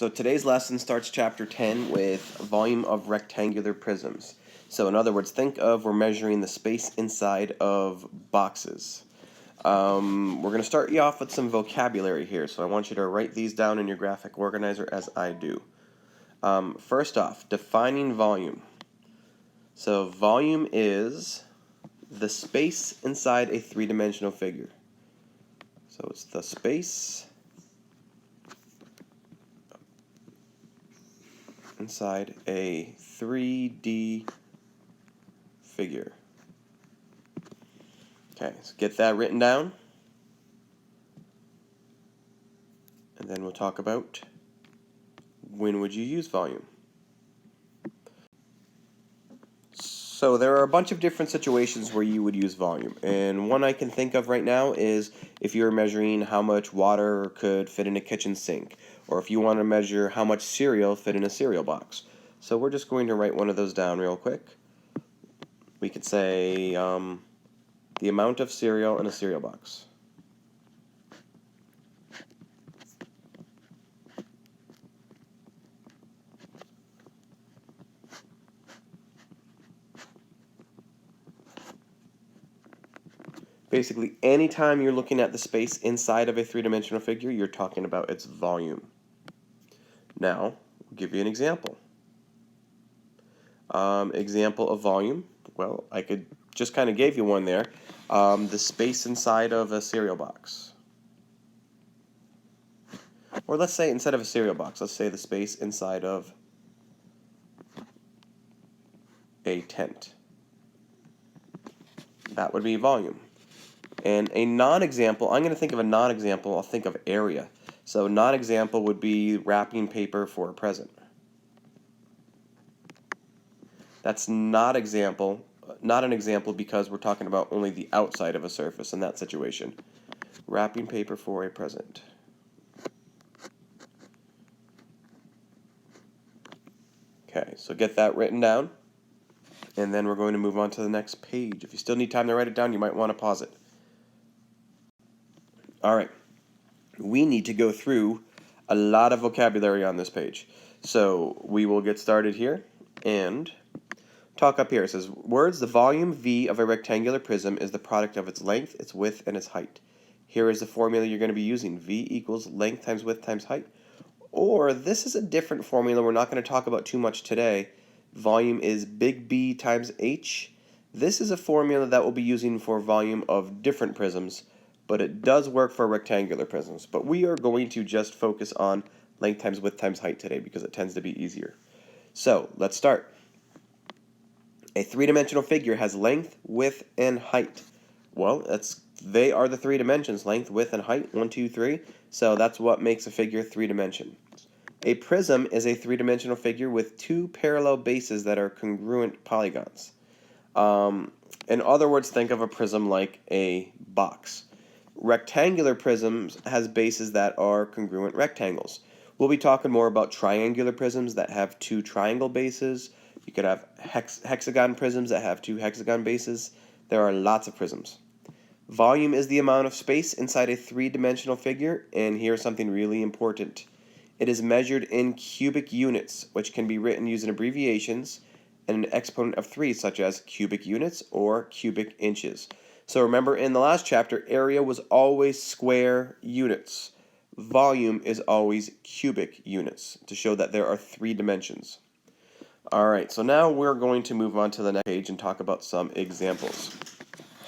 So today's lesson starts chapter 10 with volume of rectangular prisms. So in other words, think of we're measuring the space inside of boxes. We're going to start you off with some vocabulary here, so I want you to write these down in your graphic organizer as I do. First off, defining volume. So volume is the space inside a three-dimensional figure. So it's the space inside a 3D figure. Okay, so get that written down. And then we'll talk about when would you use volume. So there are a bunch of different situations where you would use volume. And one I can think of right now is if you're measuring how much water could fit in a kitchen sink, or if you want to measure how much cereal fit in a cereal box. So we're just going to write one of those down real quick. We could say the amount of cereal in a cereal box. Basically, anytime you're looking at the space inside of a three-dimensional figure, you're talking about its volume. Now, I'll give you an example. Example of volume, well, I could just kind of gave you one there. The space inside of a cereal box. Or let's say instead of a cereal box, let's say the space inside of a tent. That would be volume. And a non-example, I'm going to think of a non-example, I'll think of area. So non-example would be wrapping paper for a present. That's not an example because we're talking about only the outside of a surface in that situation. Wrapping paper for a present. Okay, so get that written down. And then we're going to move on to the next page. If you still need time to write it down, you might want to pause it. All right, we need to go through a lot of vocabulary on this page. So we will get started here and talk up here. It says, words, the volume V of a rectangular prism is the product of its length, its width, and its height. Here is the formula you're going to be using. V equals length times width times height. Or this is a different formula we're not going to talk about too much today. Volume is big B times H. This is a formula that we'll be using for volume of different prisms, but it does work for rectangular prisms. But we are going to just focus on length times width times height today because it tends to be easier. So let's start. A three-dimensional figure has length, width, and height. Well, they are the three dimensions, length, width, and height, 1, 2, 3. So that's what makes a figure three-dimensional. A prism is a three-dimensional figure with two parallel bases that are congruent polygons. In other words, think of a prism like a box. Rectangular prisms has bases that are congruent rectangles. We'll be talking more about triangular prisms that have two triangle bases. You could have hexagon prisms that have two hexagon bases. There are lots of prisms. Volume is the amount of space inside a three-dimensional figure, and here's something really important. It is measured in cubic units, which can be written using abbreviations and an exponent of 3, such as cubic units or cubic inches. So remember, in the last chapter, area was always square units. Volume is always cubic units, to show that there are three dimensions. Alright, so now we're going to move on to the next page and talk about some examples.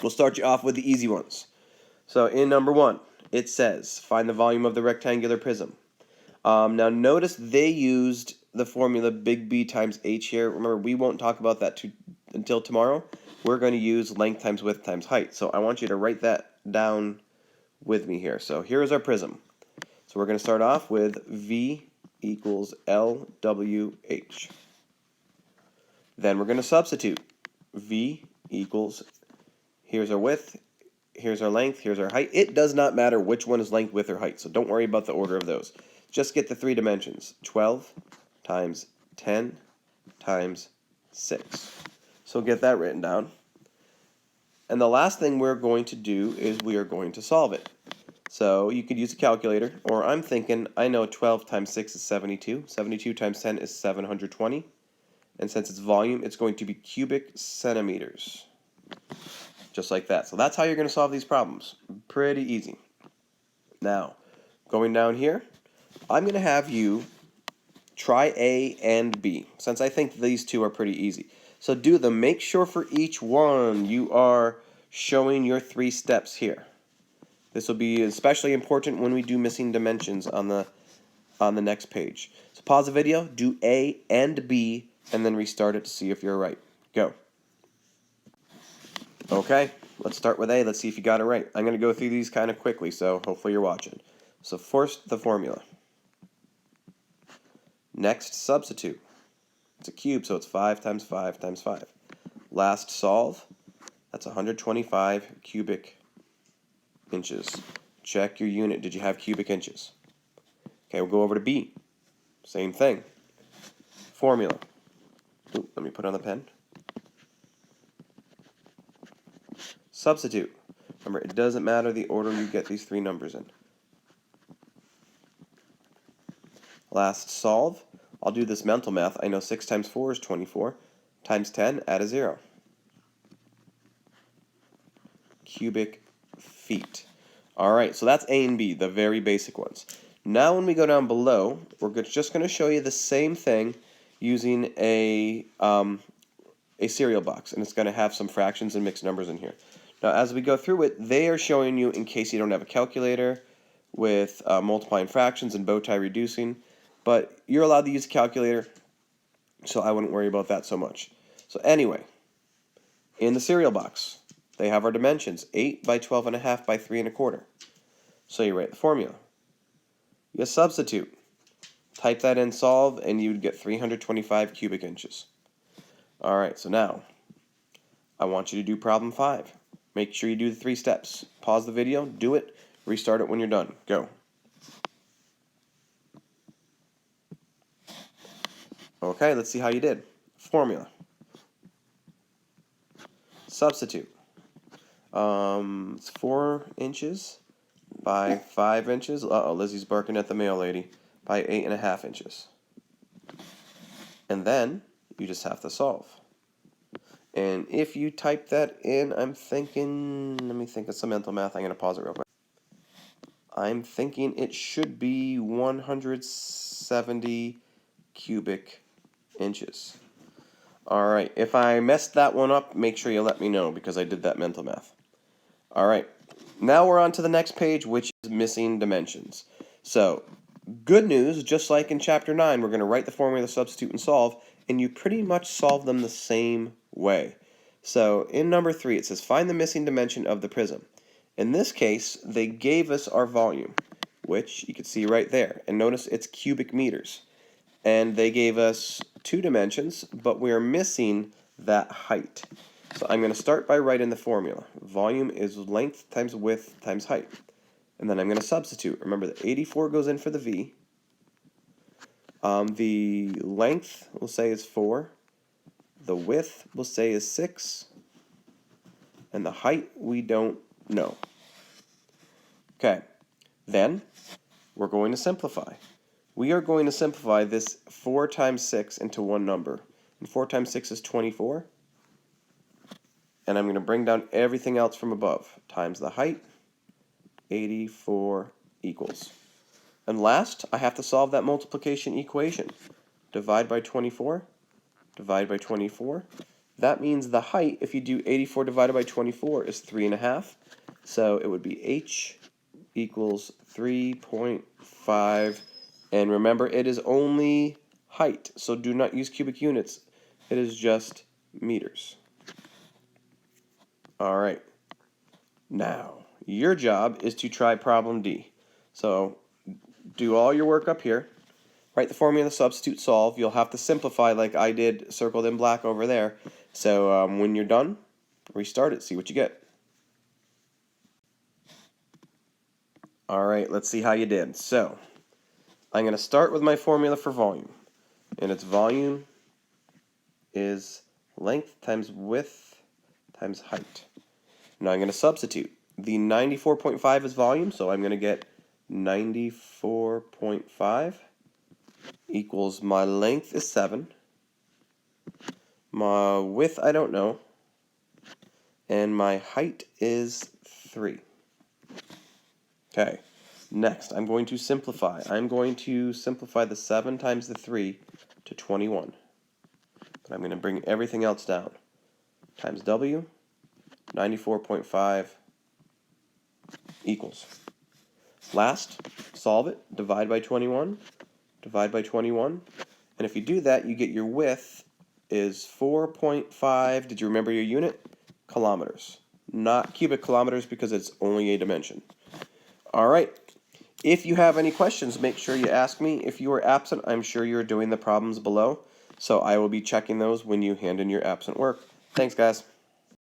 We'll start you off with the easy ones. So in number 1, it says, find the volume of the rectangular prism. Now notice they used the formula big B times H here. Remember, we won't talk about that until tomorrow. We're going to use length times width times height. So I want you to write that down with me here. So here's our prism. So we're going to start off with V equals LWH. Then we're going to substitute. V equals, here's our width, here's our length, here's our height. It does not matter which one is length, width, or height, so don't worry about the order of those. Just get the three dimensions, 12 times 10 times 6. So get that written down. And the last thing we're going to do is we are going to solve it. So you could use a calculator, or I'm thinking, I know 12 times 6 is 72. 72 times 10 is 720. And since it's volume, it's going to be cubic centimeters. Just like that. So that's how you're going to solve these problems. Pretty easy. Now, going down here, I'm going to have you try A and B, since I think these two are pretty easy. So do them. Make sure for each one you are showing your 3 steps here. This will be especially important when we do missing dimensions on the next page. So pause the video, do A and B, and then restart it to see if you're right. Go. Okay, let's start with A. Let's see if you got it right. I'm going to go through these kind of quickly, so hopefully you're watching. So first, the formula. Next, substitute. It's a cube, so it's 5 times 5 times 5. Last, solve. That's 125 cubic inches. Check your unit. Did you have cubic inches? Okay, we'll go over to B. Same thing. Formula. Ooh, let me put on the pen. Substitute. Remember, it doesn't matter the order you get these 3 numbers in. Last, solve. I'll do this mental math. I know 6 times 4 is 24. Times 10, add a 0. Cubic feet. Alright, so that's A and B, the very basic ones. Now when we go down below, we're just going to show you the same thing using a cereal box, and it's going to have some fractions and mixed numbers in here. Now as we go through it, they are showing you, in case you don't have a calculator, with multiplying fractions and bow tie reducing, but you're allowed to use a calculator, so I wouldn't worry about that so much. So anyway, in the cereal box, they have our dimensions, 8 by 12.5 by 3 1/4. So you write the formula. You substitute. Type that in, solve, and you'd get 325 cubic inches. Alright, so now, I want you to do problem 5. Make sure you do the 3 steps. Pause the video, do it, restart it when you're done. Go. Okay, let's see how you did. Formula. Substitute. It's 4 inches by 5 inches. Uh-oh, Lizzie's barking at the mail lady. By 8.5 inches. And then, you just have to solve. And if you type that in, I'm thinking, let me think of some mental math. I'm going to pause it real quick. I'm thinking it should be 170 cubic inches. Alright, if I messed that one up, make sure you let me know because I did that mental math. Alright, now we're on to the next page, which is missing dimensions. So, good news, just like in Chapter 9, we're going to write the formula, substitute, and solve, and you pretty much solve them the same way. So, in number 3, it says, find the missing dimension of the prism. In this case, they gave us our volume, which you can see right there. And notice it's cubic meters. And they gave us 2 dimensions, but we are missing that height. So I'm going to start by writing the formula. Volume is length times width times height. And then I'm going to substitute. Remember that 84 goes in for the V. The length, we'll say, is 4. The width, we'll say, is 6. And the height, we don't know. Okay. Then, we're going to simplify. We are going to simplify this 4 times 6 into one number. And 4 times 6 is 24. And I'm going to bring down everything else from above. Times the height, 84 equals. And last, I have to solve that multiplication equation. Divide by 24, divide by 24. That means the height, if you do 84 divided by 24, is 3.5. So it would be h equals 3.5. And remember, it is only height, so do not use cubic units. It is just meters. All right. Now, your job is to try problem D. So, do all your work up here. Write the formula, substitute, solve. You'll have to simplify like I did, circled in black over there. So, when you're done, restart it, see what you get. All right, let's see how you did. So, I'm going to start with my formula for volume. And its volume is length times width times height. Now I'm going to substitute. the 94.5 is volume, so I'm going to get 94.5 equals my length is 7. My width I don't know. And my height is 3. Okay, next I'm going to simplify. I'm going to simplify the 7 times the 3 to 21. But I'm going to bring everything else down. Times W, 94.5 equals. Last, solve it, divide by 21, divide by 21. And if you do that, you get your width is 4.5, did you remember your unit? Kilometers. Not cubic kilometers because it's only a dimension. Alright, if you have any questions, make sure you ask me. If you are absent, I'm sure you're doing the problems below. So I will be checking those when you hand in your absent work. Thanks, guys.